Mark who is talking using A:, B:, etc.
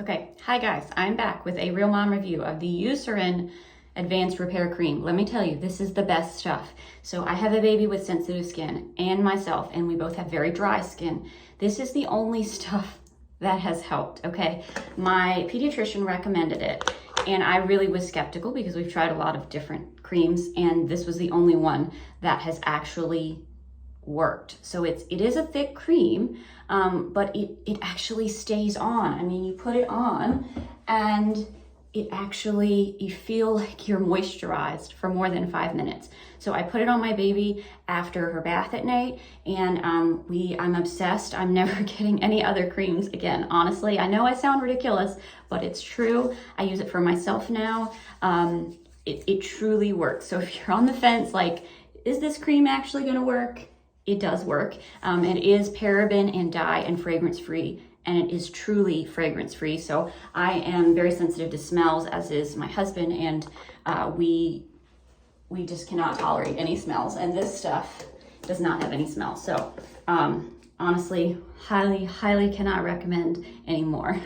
A: Okay, hi guys, I'm back with a Real Mom review of the Eucerin Advanced Repair Cream. Let me tell you, this is the best stuff. So I have a baby with sensitive skin and myself, and we both have very dry skin. This is the only stuff that has helped, okay? My pediatrician recommended it, and I really was skeptical because we've tried a lot of different creams, and this was the only one that has actually worked. So it is a thick cream, but it actually stays on. I mean, you put it on and you feel like you're moisturized for more than 5 minutes. So I put it on my baby after her bath at night, and I'm obsessed. I'm never getting any other creams again. Honestly, I know I sound ridiculous, but it's true. I use it for myself now. It truly works. So if you're on the fence, like, is this cream actually gonna work? It does work. It is paraben and dye and fragrance free, and it is truly fragrance free. So I am very sensitive to smells, as is my husband, and we just cannot tolerate any smells, and this stuff does not have any smell. So honestly, highly cannot recommend anymore.